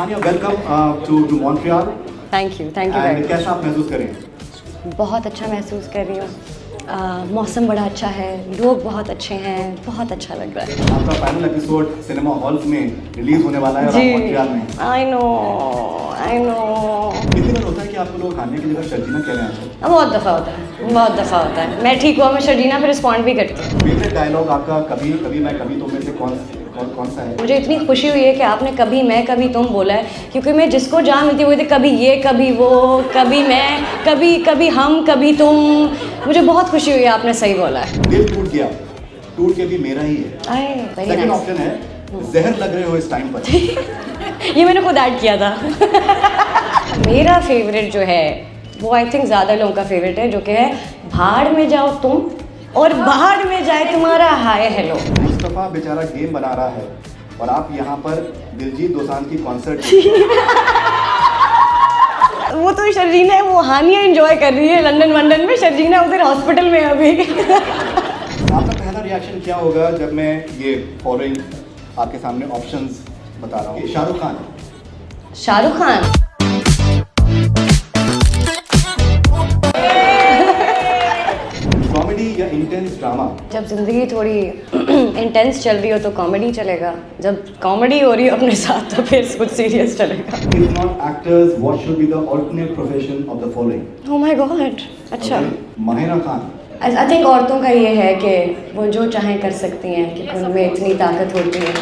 Hania welcome to Montreal. Thank you very much. कैसा आप महसूस कर रहे हैं? बहुत अच्छा महसूस कर रही हूँ। मौसम बड़ा अच्छा है, लोग बहुत अच्छे हैं, बहुत अच्छा लग रहा है। आपका फाइनल एपिसोड सिनेमा हॉल्स में रिलीज होने वाला है और आप मॉन्ट्रियल में हैं। I know. कितनी बार होता है कि आपको लोग हानिया की जगह शर्जीना कह रहे हैं? बहुत दफ़ा होता है। मैं ठीक हुआ, मैं शर्जीना पे रिस्पॉन्ड भी करती हूँ। फेवरेट डायलॉग आपका कभी कभी मैं कभी तुम में से कौन सा है? मुझे इतनी खुशी हुई है कि आपने कभी मैं कभी तुम बोला है, क्योंकि मैं जिसको जहाँ मिलती हुई थी, कभी ये कभी वो, कभी मैं कभी हम कभी तुम। मुझे बहुत खुशी हुई है आपने सही बोला है। दिल टूट गया, टूट के भी मेरा ही है। सेकंड ऑप्शन है जहर लग रहे हो इस टाइम पर। ये मैंने खुद ऐड किया था। मेरा फेवरेट जो है वो आई थिंक ज़्यादा लोगों का फेवरेट है, जो कि है भाड़ में जाओ तुम और बाहर में जाए तुम्हारा हाय हेलो। मुस्तफा बेचारा गेम बना रहा है और आप यहाँ पर दिलजीत दोसांझ की कॉन्सर्ट। वो तो शर्जीना है, वो हानिया एंजॉय कर रही है लंदन में, शर्जीना उधर हॉस्पिटल में है अभी। आपका पहला रिएक्शन क्या होगा जब मैं ये फॉलोइंग आपके सामने ऑप्शंस बता रहा हूँ? शाहरुख खान, कॉमेडी या इंटेंस ड्रामा? जब जिंदगी थोड़ी इंटेंस चल रही हो तो कॉमेडी चलेगा, जब कॉमेडी हो रही हो अपने साथ तो फिर कुछ सीरियस चलेगा। If not actors, what should be the alternate profession of the following? Oh my God, अच्छा। माहिरा खान। आई थिंक औरतों का ये है कि वो जो चाहें कर सकती हैं, क्योंकि उनमें इतनी ताकत होती है।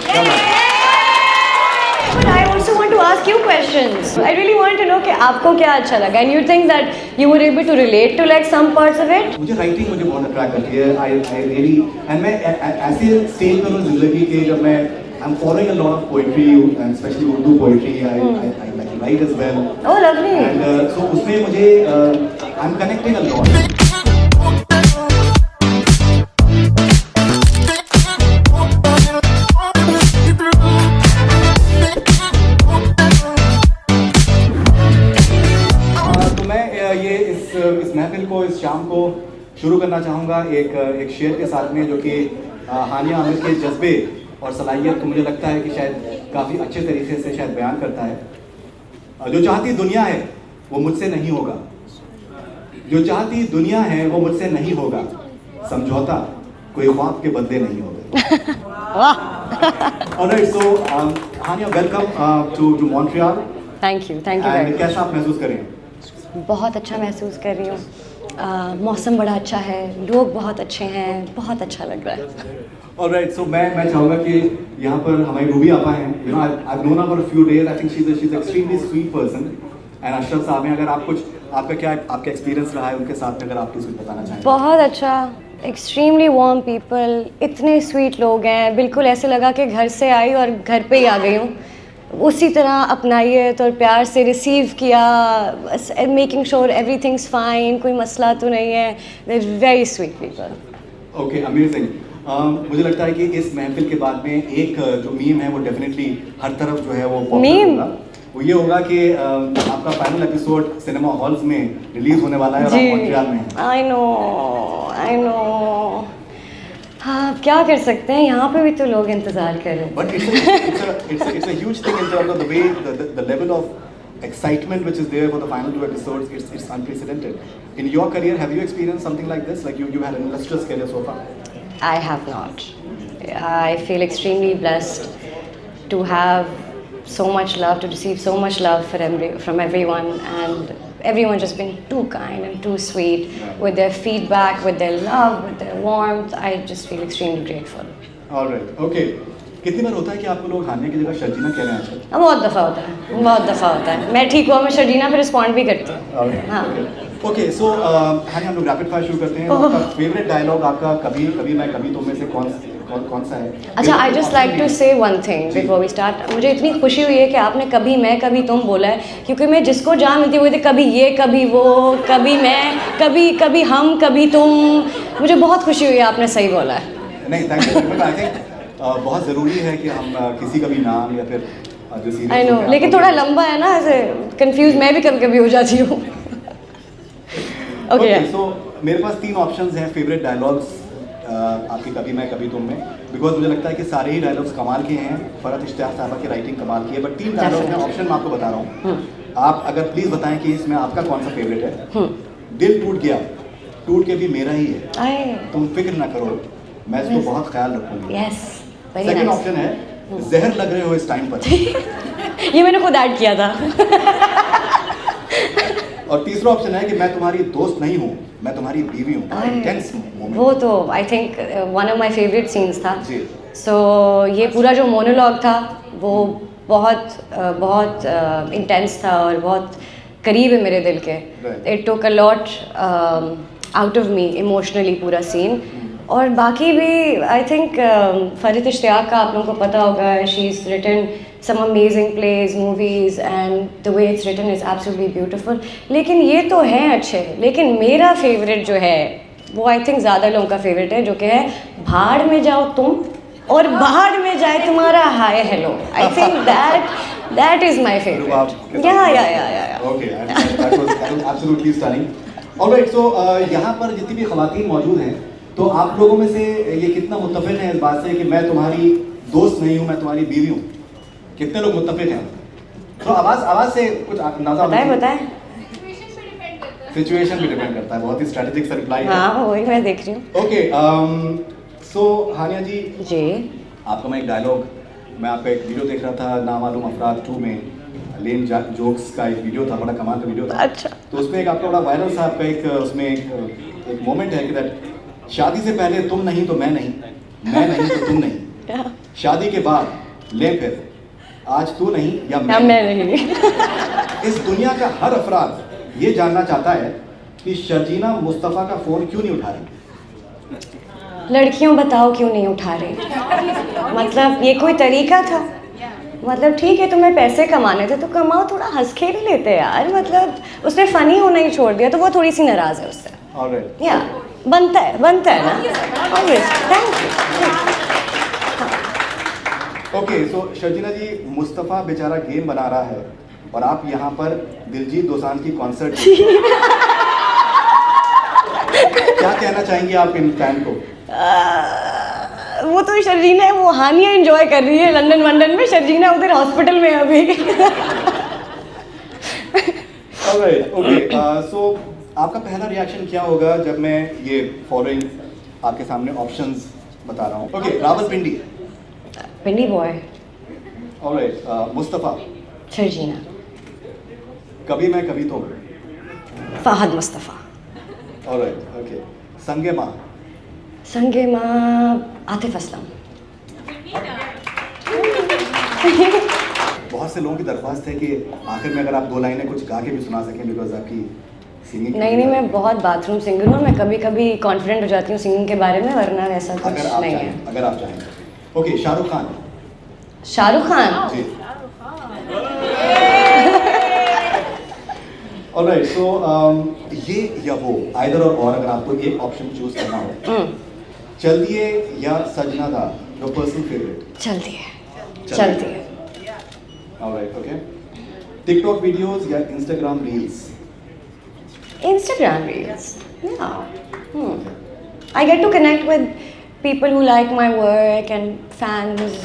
But I also want to ask you questions. I really want to know कि आपको क्या अच्छा लगा, and you think that you were able to relate to like some parts of it? मुझे राइटिंग बहुत अट्रैक्ट करती है। I really and मैं ऐसे स्टेज पर हूँ जिंदगी के जब मैं I'm following a lot of poetry and especially Urdu poetry. I like to write as well. Oh, lovely. And so उसमें मुझे I'm connecting a lot. इस महफिल को, इस शाम को शुरू करना चाहूँगा एक शेर के साथ में, जो कि हानिया आमिर के जज्बे और सलाहियत को मुझे लगता है कि शायद काफ़ी अच्छे तरीके से शायद बयान करता है। जो चाहती दुनिया है वो मुझसे नहीं होगा, जो चाहती दुनिया है वो मुझसे नहीं होगा, समझौता कोई ख्वाब के बदले नहीं होगा। Alright, so Hania welcome to Montreal. Thank you very much. कैसा आप महसूस कर रहे हैं? बहुत अच्छा महसूस कर रही हूँ। मौसम बड़ा अच्छा है, लोग बहुत अच्छे हैं, बहुत अच्छा लग रहा है। Alright, so मैं चाहूँगा कि यहाँ पर हमारी रूबी आपा हैं। You know, I've known her for a few days. I think she's an extremely sweet person. And Ashraf साहब हैं, अगर आप कुछ आपका एक्सपीरियंस रहा है उनके साथ में, अगर आप कुछ बताना चाहें। बहुत अच्छा, एक्सट्रीमली वार्म पीपल, इतने स्वीट लोग हैं, बिल्कुल ऐसे लगा कि घर से आई और घर पे ही आ गई हूँ। उसी तरह अपनाइए और प्यार से रिसीव किया, मेकिंग श्योर एवरीथिंग्स फाइन, कोई मसला तो नहीं है। They are very sweet people. Okay, amazing. मुझे लगता है कि इस महफिल के बाद में एक जो मीम है वो डेफिनेटली हर तरफ जो है वो पॉपुलर होगा। वो ये होगा कि आपका फाइनल एपिसोड सिनेमा हॉल्स में रिलीज होने वाला है और आप मॉन्ट्रियल में हैं। I know. हाँ, क्या कर सकते हैं, यहाँ पे भी तो लोग इंतजार कर रहे हैं। But it's a huge thing in terms of the way the level of excitement which is there for the final two episodes. It's unprecedented. In your career, have you experienced something like this? Like you had an illustrious career so far. I have not. I feel extremely blessed to have so much love, to receive so much love from everyone, and everyone just been too kind and too sweet with their feedback, with their love, with their warmth. I just feel extremely grateful. All right. Okay. कितनी बार होता है कि आपको लोग हानिया की जगह शर्जीना कह रहे हैं आजकल? बहुत दफ़ा होता है। मैं ठीक हुआ, मैं शर्जीना पे रिस्पॉन्ड भी करती हूँ। हाँ। ओके, सो हानिया हम लोग रैपिड फायर शुरू करते हैं। आपका फेवरेट डायलॉग आपका कभी कभी मैं कभी तुम में से कौन सा है? अच्छा, I just like to say one thing before we start. मुझे इतनी खुशी हुई है कि आपने कभी मैं कभी तुम बोला है, क्योंकि मैं जिसको जहाँ मिलती हुई थी, कभी ये कभी वो, कभी मैं कभी हम कभी तुम। मुझे बहुत खुशी हुई है आपने सही बोला है। नहीं, थैंक यू। आई थिंक बहुत ज़रूरी है कि हम किसी का भी नाम या फिर जो सीरीज। आई नो, लेकिन थोड़ा लंबा है ना, ऐसे कंफ्यूज मैं भी कभी हो जाती हूँ। ओके, सो मेरे पास 3 ऑप्शंस हैं फेवरेट डायलॉग्स आपकी कभी मैं कभी तुम में, बिकॉज मुझे लगता है कि सारे ही डायलॉग्स कमाल के हैं। फरहत इश्तियाक साहबा की राइटिंग कमाल की है, बट 3 डायलॉग में ऑप्शन मैं आपको बता रहा हूँ, आप अगर प्लीज़ बताएं कि इसमें आपका कौन सा फेवरेट है। दिल टूट गया, टूट के भी मेरा ही है, तुम फिक्र ना करो, मैं इसको बहुत ख्याल रखूंगी। सेकंड ऑप्शन है जहर लग रहे हो इस टाइम पर। ये मैंने खुद ऐड किया था। और तीसरा ऑप्शन है कि मैं तुम्हारी दोस्त नहीं हूँ, मैं तुम्हारी बीवी हूँ। Intense moment. वो तो I think one of my favourite scenes था। जी। सो ये पूरा जो मोनोलॉग था वो बहुत इंटेंस था और बहुत करीब है मेरे दिल के। It took a lot out of me emotionally पूरा सीन। और बाकी भी आई थिंक फरहत इश्तियाक का आप लोगों को पता होगा, she is written some amazing plays, movies, and the way it's written is absolutely beautiful. लेकिन ये तो है अच्छे, लेकिन मेरा फेवरेट जो है वो आई थिंक ज़्यादा लोगों का फेवरेट है, जो कि है भाड़ में जाओ तुम और भाड़ में जाए तुम्हारा hi hello. I think that is my favorite. Yeah. Okay, that was absolutely stunning. Alright, so यहाँ पर जितनी भी खवातीन मौजूद हैं, तो आप लोगों में से ये कितना मुत्तफिक हैं इस बात से कि मैं तुम्हारी दोस्त नहीं हूँ, मैं तुम्हारी बीवी हूँ? कितने लोग मुत्तफिक हैं? तो आवाज से कुछ अंदाजा बताएं। सिचुएशन भी डिपेंड करता है, बहुत ही स्ट्रेटेजिक सा रिप्लाई है। हाँ, वही मैं देख रही हूँ। ओके, सो हानिया जी, आपका मैं एक डायलॉग, मैं आपका एक वीडियो देख रहा था नामालूम अफराद 2 में, लेम जोक्स का एक वीडियो था, बड़ा कमाल का वीडियो था। अच्छा। तो उसमें एक आपका बड़ा वायरल था, आपका एक उसमें एक मोमेंट है कि दैट शादी से पहले तुम नहीं तो मैं नहीं, मैं नहीं तो तुम नहीं, शादी के बाद ले फिर आज तू नहीं या मैं नहीं। इस दुनिया का हर अफराद ये जानना चाहता है कि शर्जीना मुस्तफ़ा का फ़ोन क्यों नहीं उठा रही। लड़कियों बताओ क्यों नहीं उठा रही? मतलब ये कोई तरीका था? मतलब ठीक है तुम्हें पैसे कमाने थे तो कमाओ, थोड़ा हंस खेल ही लेते यार। मतलब उसने फ़नी होना ही छोड़ दिया तो वो थोड़ी सी नाराज़ है उससे। ऑलराइट, या बनता है ना। Always thank you. ओके, सो शर्जीना जी, मुस्तफ़ा बेचारा गेम बना रहा है और आप यहाँ पर दिलजीत दोसांझ की कॉन्सर्ट क्या कहना चाहेंगी आप इन फैन को? वो तो शर्जीना है, वो हानिया एंजॉय कर रही है लंदन में, शर्जीना उधर हॉस्पिटल में है अभी। ऑलराइट, ओके, सो आपका पहला रिएक्शन क्या होगा जब मैं ये फॉलोइंग आपके सामने ऑप्शंस बता रहा हूँ? ओके, रावलपिंडी, पिंडी बॉय। ऑलराइट, मुस्तफ़ा, शर्जीना, कभी मैं कभी तुम, फहद मुस्तफ़ा। ऑलराइट, ओके, संगे माँ, संगे माँ आतिफ असलम। बहुत से लोगों की दरख्वास्त है कि आखिर में अगर आप 2 लाइनें कुछ गा के भी सुना सकें, बिकॉज आपकी सिंगिंग। नहीं, मैं बहुत बाथरूम सिंगर हूँ, मैं कभी कभी कॉन्फिडेंट हो जाती हूँ सिंगिंग के बारे में, वरना ऐसा कुछ नहीं है। अगर आप चाहें। ओके, शाहरुख खान। शाहरुख खान जी। ऑलराइट, सो ये या वो, आइदर और अगर आपको एक ऑप्शन चूज करना हो, चल दिए या सजना दा, योर पर्सनल फेवरेट? चलती है। ऑलराइट, ओके, टिकटॉक वीडियोस या Instagram reels? Instagram reels. Yeah. I get to connect with people who like my work and fans,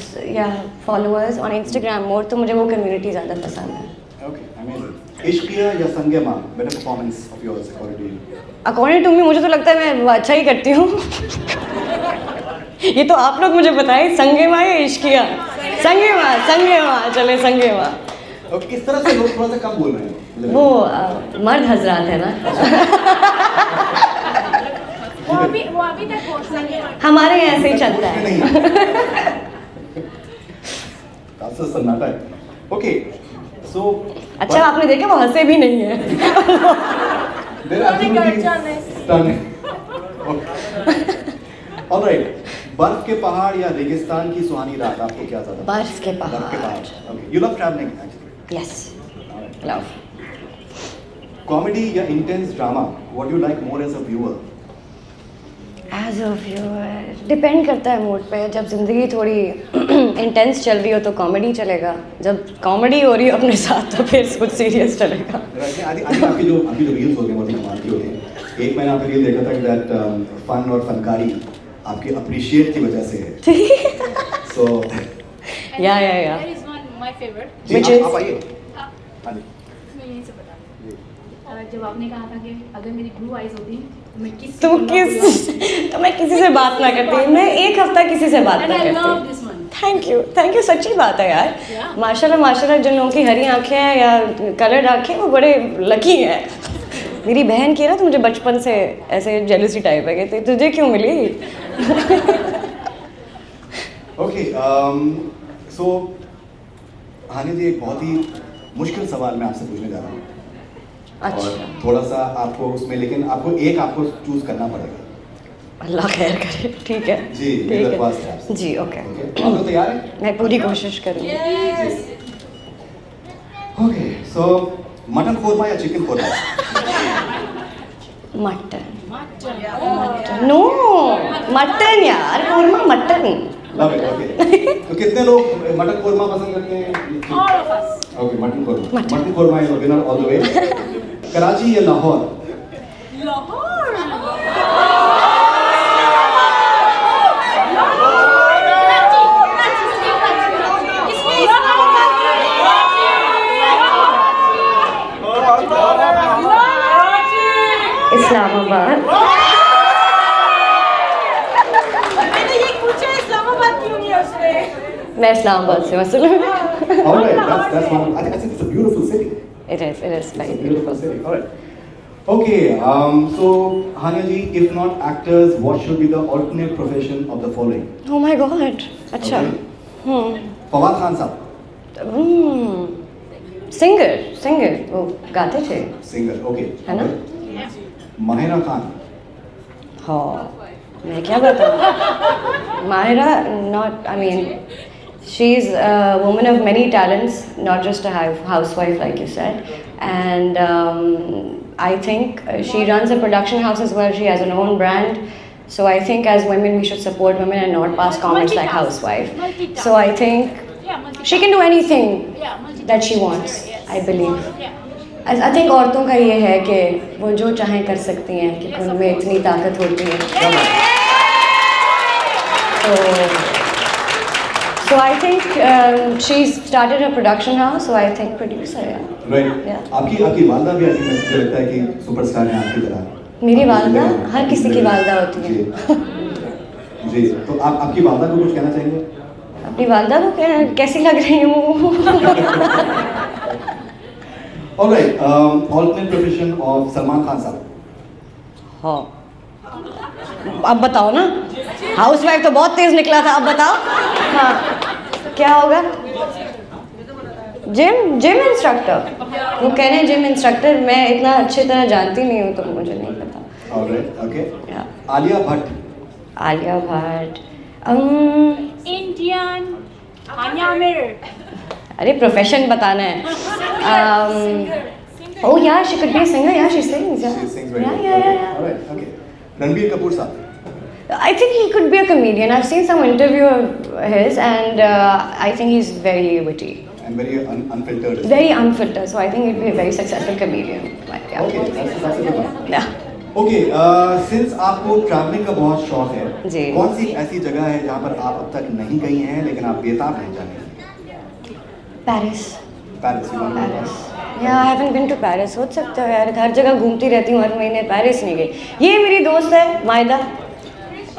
followers on Instagram more. तो मुझे वो community ज़्यादा पसंद है. Okay, amazing. इश्किया या संगे माँ, better performance of yours according to you? According to me, मुझे तो लगता है मैं अच्छा ही करती हूँ. ये तो आप लोग मुझे बताएं, संगे माँ या इश्किया? संगे माँ, चले संगे माँ. Okay, इस तरह से लोग थोड़ा सा कम बोल रहे हैं. वो मर्द हजरात है ना. वो अभी तक संगे माँ हमारे यहाँ ऐसे ही चलता है. काफी सन्नाटा है. Okay, so अच्छा आपने देखा वो हंसे भी नहीं है. ऑलराइट, बर्फ के पहाड़ या रेगिस्तान की सुहानी रात, आपको क्या ज्यादा? बर्फ के पहाड़. Okay, you love traveling actually? Yes, love. Comedy या intense drama, what you like more as a viewer? As a viewer depend करता है मूड पे. जब ज़िंदगी थोड़ी इंटेंस चल रही हो तो कॉमेडी चलेगा, जब कॉमेडी हो रही हो अपने साथ तो फिर कुछ सीरियस चलेगा. आपकी जो रील्स होती हैं बहुत कमाल की होती हैं. एक मैंने आपकी रील देखा था कि दैट फन और फनकारी आपके अप्रिशिएट की वजह से है। सो या There is one my favorite. Ji Which आप is- आइए। हाँ जी। मैं यहीं से बता जब आपने कहा था कि अगर मेरी ब्लू आइज होती तो मैं किस तो मैं किसी से बात ना करती, मैं एक हफ्ता किसी से बात And ना I love करती। this one. थैंक यू सच्ची बात है यार। Yeah. माशाल्लाह जिन लोगों की हरी आंखें हैं या कलर्ड आंखें वो बड़े लकी हैं। मेरी बहन की है ना, तो मुझे बचपन से ऐसे जेलसी टाइप है कि तुझे क्यों मिली। ओके सो हानि जी, एक बहुत ही मुश्किल सवाल मैं आपसे पूछने जा रहा हूँ। अच्छा और थोड़ा सा आपको उसमें, लेकिन आपको चूज करना पड़ेगा। अल्लाह खैर करे, ठीक है जी, ठीक मेरी है दरख्वास्त है आपसे। जी ओके ओके, आप लोग तैयार हैं? मैं पूरी कोशिश करूँगी। Yes. Okay so mutton korma या chicken korma? Mutton no mutton यार, korma mutton. Love it. Okay तो कितने लोग मटन कोरमा पसंद करते हैं? All of us. Okay mutton korma. Mutton. Mutton korma is winner all the way. Karachi या लाहौर? इस्लामाबाद। मैंने ये पूछा इस्लामाबाद क्यों नहीं है उसने? मैं इस्लामाबाद से muscle. All right, that's one. I think it's a beautiful city. It is very It's a beautiful city. All right. Okay, so Hania ji, if not actors, what should be the alternate profession of the following? Oh my God, अच्छा। फवाद खान साहब, singer वो गाते थे। Singer, okay. है ना? माहिरा खान, हाँ मैं क्या बताऊँ। Mahira not, I mean, she's a woman of many talents, not just a housewife like you said. And I think she runs a production house as well. She has her own brand. So I think as women we should support women and not pass comments like housewife. So I think she can do anything that she wants, I believe. I think औरतों का ये है कि वो जो चाहें कर सकती हैं, कि उनमें इतनी ताकत होती है। So I think she's started a production house, so I think producer, yeah. Right? Yeah. आपकी वालदा भी आई थिंक मुझे लगता है कि सुपरस्टार हैं आपकी तरह। मेरी वालदा हर किसी की वालदा होती है। जी, तो आपकी वालदा को कुछ कहना चाहेंगे? अपनी वालदा को कैसी लग रही हूँ? All right, alternate profession of Salman Khan साहब। हाँ अब बताओ ना, हाउसवाइफ तो बहुत तेज निकला था, अब बताओ। हाँ क्या होगा? Gym instructor. वो कह रहे हैं जिम इंस्ट्रक्टर, मैं इतना अच्छी तरह जानती नहीं हूँ तो मुझे नहीं पता। All right, okay. Yeah. Alia Bhatt, Alia Bhatt. Indian. Anya Amir. अरे प्रोफेशन बताना है। Oh yeah, she could be a singer. Yeah, she sings. Yeah. she sings very Yeah, well. yeah, Okay. yeah, All right, okay. Ranbir Kapoor साहब, I think he could be a comedian. I've seen some interview of his, and I think he's very witty, and very unfiltered. very unfiltered. So I think he'd be a very successful comedian. But, yeah. Okay, that's a good one. Yeah. Okay, since आपको travelling का बहुत शौक है, जी। कौन सी ऐसी जगह है जहाँ पर आप अब तक नहीं गई हैं लेकिन आप बेताब हैं जाने के लिए? Paris. Paris, you want to go Paris. Paris? Yeah, I haven't been to Paris. सोच सकते हो यार, हर जगह घूमती रहती हूँ, हर महीने पेरिस नहीं गई। ये मेरी दोस्त है मायदा,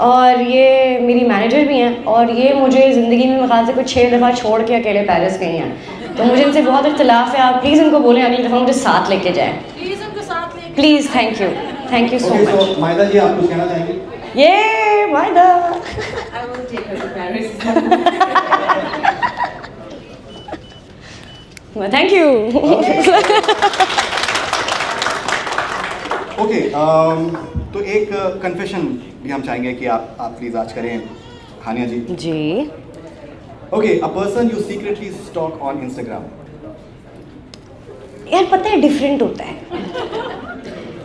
और ये मेरी मैनेजर भी हैं, और ये मुझे ज़िंदगी में मेरे ख्याल से कुछ 6 दफ़ा छोड़ के अकेले पेरिस गई हैं। तो मुझे इनसे बहुत इख्तिलाफ़ है। आप प्लीज़ इनको बोलें अगली दफ़ा मुझे साथ लेके जाएं। Please उनको साथ ले। Please, thank you so Okay, much. so मायदा जी, आप कुछ कहना चाहेंगे? ये मायदा। I will take her to Paris. Thank you. Okay, तो एक कन्फेशन भी हम चाहेंगे कि आप प्लीज आज करें हानिया जी। जी। Okay, a person you secretly stalk on Instagram. यार पता है डिफरेंट होता है,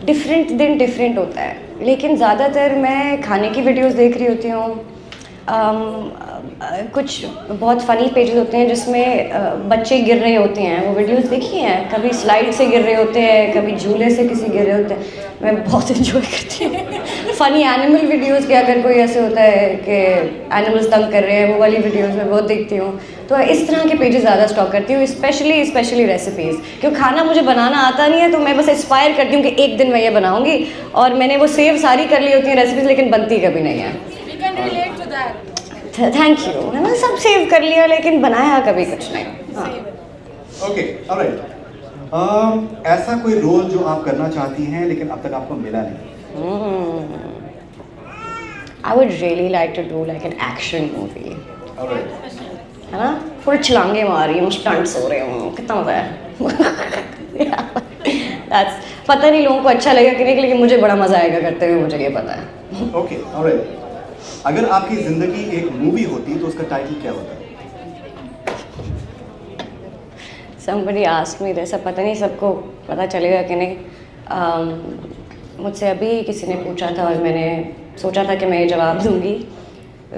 डिफरेंट होता है, लेकिन ज़्यादातर मैं खाने की वीडियोस देख रही होती हूँ। कुछ बहुत फ़नी पेजेस होते हैं जिसमें बच्चे गिर रहे होते हैं, वो वीडियोस देखी हैं। कभी स्लाइड से गिर रहे होते हैं, कभी झूले से किसी गिर रहे होते हैं। मैं बहुत इन्जॉय करती हूँ। फ़नी एनिमल वीडियोस के अगर कोई ऐसे होता है कि एनिमल्स तंग कर रहे हैं, वो वाली वीडियोस मैं बहुत देखती हूँ। तो इस तरह के पेजेस ज़्यादा स्टॉक करती हूँ, स्पेशली रेसिपीज़। क्योंकि खाना मुझे बनाना आता नहीं है, तो मैं बस इंस्पायर करती हूँ कि एक दिन मैं ये बनाऊँगी, और मैंने वो सेव सारी कर ली होती हैं रेसिपीज़, लेकिन बनती कभी नहीं है। We can relate to that. Thank you. मैंने सब सेव कर लिया, लेकिन बनाया कभी कुछ नहीं। हाँ। Okay, alright. ऐसा कोई रोल जो आप करना चाहती हैं लेकिन अब तक आपको मिला नहीं? I would really like to do like an action movie. Alright. है ना, पूरे छलांगे मार रही हूँ, स्टंट्स हो रहे हूँ, कितना मजा है। That's, पता नहीं लोगों को अच्छा लगेगा कि नहीं, लेकिन मुझे बड़ा मजा आएगा करते हुए, मुझे ये पता है। Okay, alright. अगर आपकी जिंदगी एक मूवी होती तो उसका टाइटल क्या होता? Somebody asked me this, अब पता नहीं सबको पता चलेगा कि नहीं। मुझसे अभी किसी ने पूछा था और मैंने सोचा था कि मैं ये जवाब दूंगी।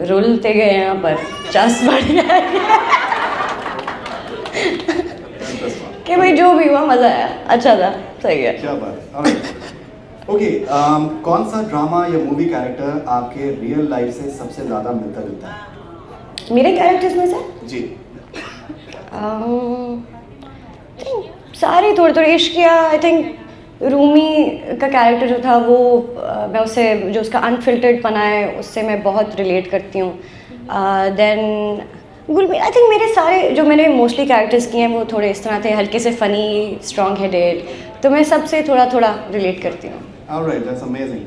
रुलते गए यहाँ पर चस बढ़ गया कि भाई जो भी हुआ मज़ा आया, अच्छा था, सही है। क्या बात। ओके, कौन सा ड्रामा या मूवी कैरेक्टर आपके रियल लाइफ से सबसे ज़्यादा मिलता जुलता है? मेरे कैरेक्टर्स में से जी। सारे थोड़े थोड़े। इश्क किया, आई थिंक रूमी का कैरेक्टर जो था वो मैं उसे, जो उसका अनफिल्टर्ड पना है उससे मैं बहुत रिलेट करती हूँ। देन गुलमीत, आई थिंक मेरे सारे जो मैंने मोस्टली कैरेक्टर्स किए हैं वो थोड़े इस तरह थे, हल्के से फ़नी, स्ट्रॉन्ग हेडेड, तो मैं सबसे थोड़ा थोड़ा रिलेट करती हूँ। Alright, that's amazing.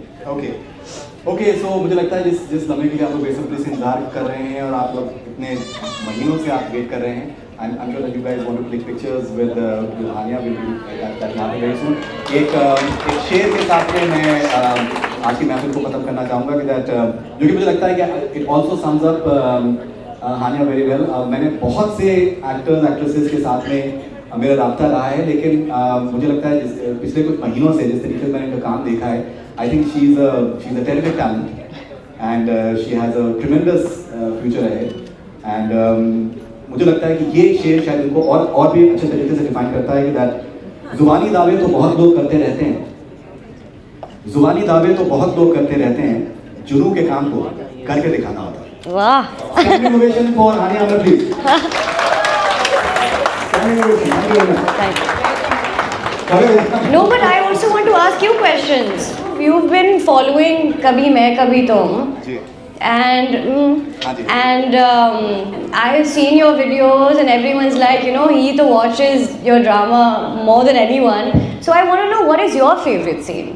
ओके, सो मुझे लगता है जिस लम्हे के लिए आप लोग बेसब्री से इंतजार कर रहे हैं और आप लोग इतने महीनों से आप वेट कर रहे हैं, I'm sure that you guys want to click pictures with Hania. Will be that will happen very soon. एक शेर के साथ में मैं आज की महफिल को खत्म करना चाहूँगा कि that जो कि मुझे लगता है कि it also sums up Hania very well. मैंने बहुत से एक्टर्स एक्ट्रेसेस के साथ में मेरा राब्ता रहा है, लेकिन मुझे लगता है पिछले कुछ महीनों से जिस तरीके से मैंने इनका काम देखा है, I think she's a terrific talent and she has a tremendous future ahead. And मुझे लगता है कि ये शेर शायद उनको और भी अच्छे तरीके से डिफाइन करता है कि दैट जुबानी दावे तो बहुत लोग करते रहते हैं, जुबानी दावे तो बहुत लोग करते रहते हैं, जुनू के काम को करके दिखाना होता है। वाह। Congratulations for Hania Amar, please. No, but I also want to ask you questions. You've been following कभी मैं कभी तुम, जी। and I've seen your videos and everyone's like, you know, he to watches your drama more than anyone. So I want to know, what is your favorite scene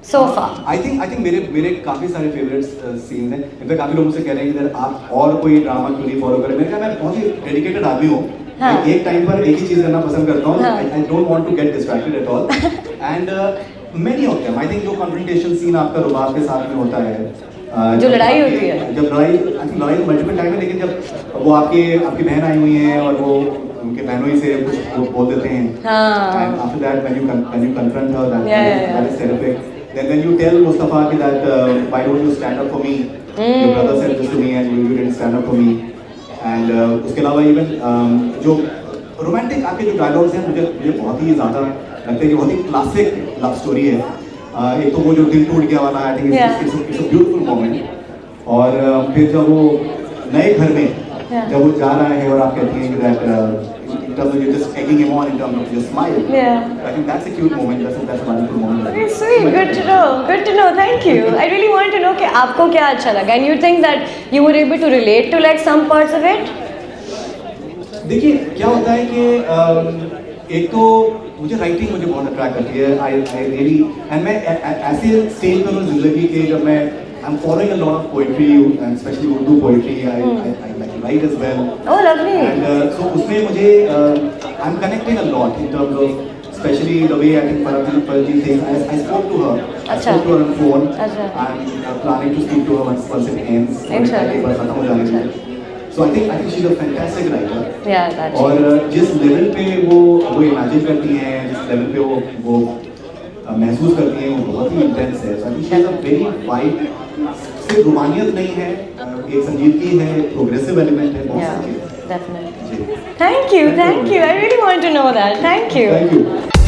so far? I think मेरे काफ़ी सारे favourite scenes हैं। In fact काफ़ी लोग मुझसे कह रहे हैं कि आप और कोई ड्रामा क्यों नहीं फॉलो करें। मैंने कहा मैं बहुत ही डेडिकेटेड आदमी हूँ। हाँ। एक टाइम पर एक ही चीज़ करना पसंद करता हूँ। हाँ। I don't want to get distracted at all. And many of them, I think जो confrontation सीन आपका रुबाब के साथ में होता है, जो लड़ाई होती है, जब लड़ाई तो मल्टीपल टाइम है, लेकिन जब वो आपकी बहन आई हुई हैं और वो उनके बहनों ही से कुछ वो बोल देते हैं, and after that when you confront her, that is terrific. Then when you tell Mustafa that why don't you stand up for me, your brother said this to me and you didn't stand up for me, and उसके अलावा even जो romantic आपके जो dialogues हैं मुझे बहुत ही ज़्यादा लगता है कि बहुत ही क्लासिक लव स्टोरी है। एक तो वो जो दिल टूट गया वाला, I think it's a beautiful moment. और फिर जब वो नए घर में जब वो जा रहा है और आप कहती हैं कि that in terms of you just egging him on in terms of your smile. Yeah. I think that's a cute moment. That's a wonderful moment. Okay, sweet. Good to know. Good to know. Thank you. I really want to know कि आपको क्या अच्छा लगा, and you think that you were able to relate to like some parts of it? देखिए क्या होता है कि एक तो मुझे राइटिंग मुझे बहुत अट्रैक्ट करती है। आई रियली एंड मैं ऐसे स्टेज पर हूँ जिंदगी के जब मैं I'm following a lot of poetry and especially Urdu poetry. I like to write as well. Oh, lovely. And so उसमें मुझे I'm connecting a lot in terms of especially the way I think Farajit thinks. I spoke to her. I spoke to her on the phone. I'm planning to speak to her once it ends. Inshallah. So I think she's a fantastic writer. Yeah, that's और जिस level पे वो imagine करती हैं, जिस level पे वो महसूस करती हैं, वो बहुत ही इंटेंस है। So I think she has a very wide, सिर्फ रोमानियत नहीं है, एक संजीदगी है, प्रोग्रेसिव एलिमेंट है, बहुत सारी चीज़ें। definitely. Thank you. I really want to know that. Thank you. Thank you.